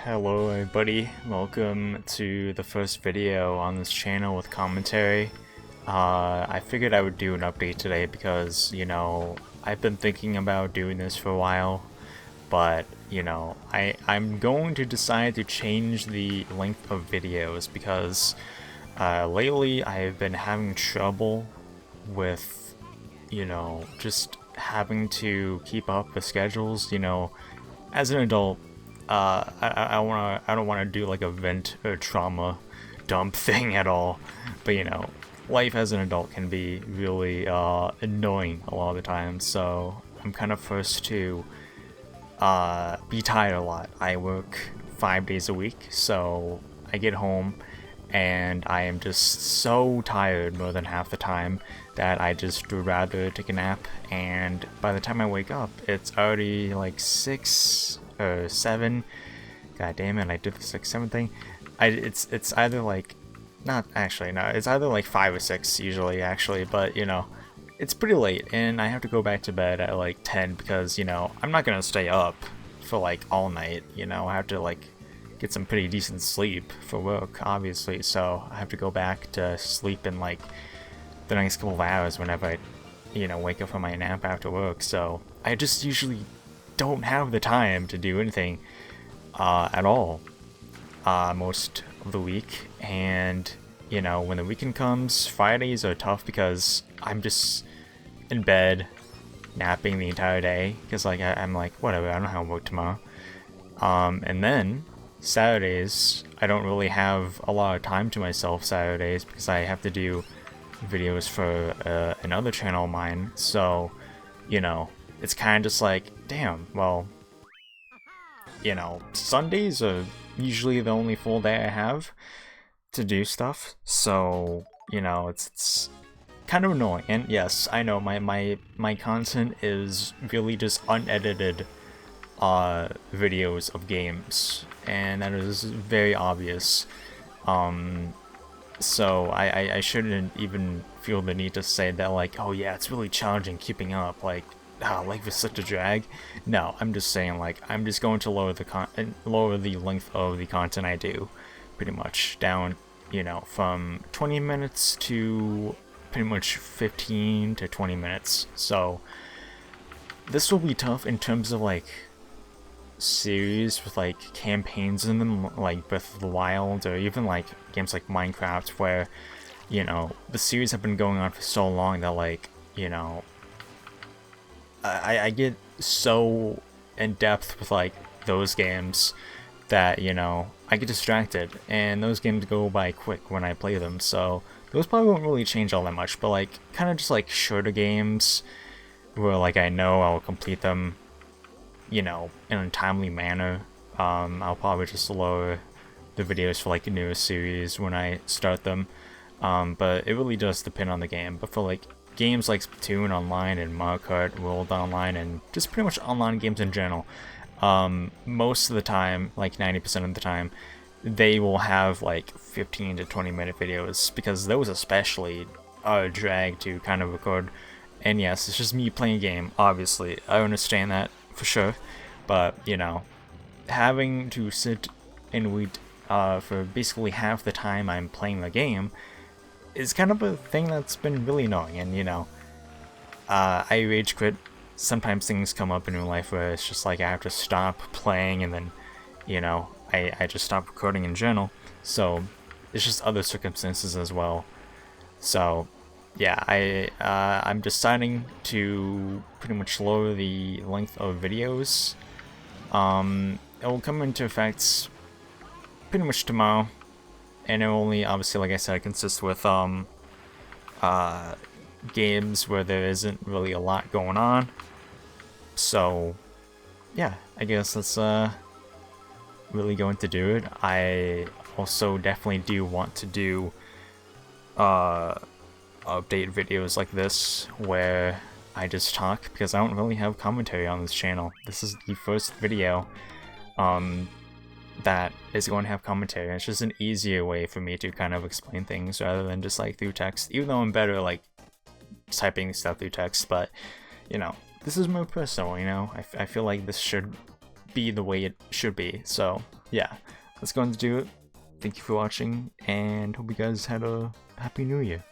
Hello everybody, welcome to the first video on this channel with commentary. I figured I would do an update today because, I've been thinking about doing this for a while, but, I'm going to decide to change the length of videos because lately I've been having trouble with, just having to keep up with schedules, as an adult. I don't wanna do like a vent or trauma dump thing at all, but life as an adult can be really annoying a lot of the time. So I'm kind of forced to be tired a lot. I work 5 days a week, so I get home and I am just so tired more than half the time that I just would rather take a nap, and by the time I wake up it's already like 6 or 7. God damn it, I did the 6-7 thing. It's either like, not actually, no, it's either like 5 or 6 usually actually, but it's pretty late and I have to go back to bed at like 10 because I'm not gonna stay up for like all night. I have to like get some pretty decent sleep for work, obviously, so I have to go back to sleep in like the next couple of hours whenever I wake up from my nap after work. So I just usually don't have the time to do anything at all most of the week. And when the weekend comes, Fridays are tough because I'm just in bed napping the entire day because like I'm like, whatever, I don't have work tomorrow. And then Saturdays, I don't really have a lot of time to myself Saturdays because I have to do videos for another channel of mine. So it's kind of just like, damn, well, Sundays are usually the only full day I have to do stuff. So it's kind of annoying. And yes, I know my content is really just unedited videos of games, and that is very obvious. So I shouldn't even feel the need to say that like, oh yeah, it's really challenging keeping up, like life is such a drag. No, I'm just saying like I'm just going to lower the length of the content I do, pretty much down, from 20 minutes to pretty much 15 to 20 minutes. So this will be tough in terms of like series with like campaigns in them, like Breath of the Wild, or even like games like Minecraft, where the series have been going on for so long that like I get so in depth with like those games that I get distracted, and those games go by quick when I play them. So those probably won't really change all that much, but like kind of just like shorter games where like I know I'll complete them in a timely manner. I'll probably just lower the videos for like a newer series when I start them. But it really does depend on the game. But for like games like Splatoon Online and Mario Kart World Online and just pretty much online games in general, most of the time, like 90% of the time, they will have like 15 to 20 minute videos, because those especially are a drag to kind of record. And yes, it's just me playing a game, obviously, I understand that for sure, but having to sit and wait for basically half the time I'm playing the game is kind of a thing that's been really annoying. And I rage quit. Sometimes things come up in real life where it's just like I have to stop playing, and then I just stop recording in general. So it's just other circumstances as well. So yeah, I'm deciding to pretty much lower the length of videos. It will come into effect pretty much tomorrow, and it only, obviously, like I said, consists with games where there isn't really a lot going on. So yeah, I guess that's really going to do it. I also definitely do want to do update videos like this where I just talk, because I don't really have commentary on this channel. This is the first video that is going to have commentary. It's just an easier way for me to kind of explain things rather than just like through text, even though I'm better like typing stuff through text. But this is more personal. I feel like this should be the way it should be. So yeah, that's going to do it. Thank you for watching, and hope you guys had a happy new year.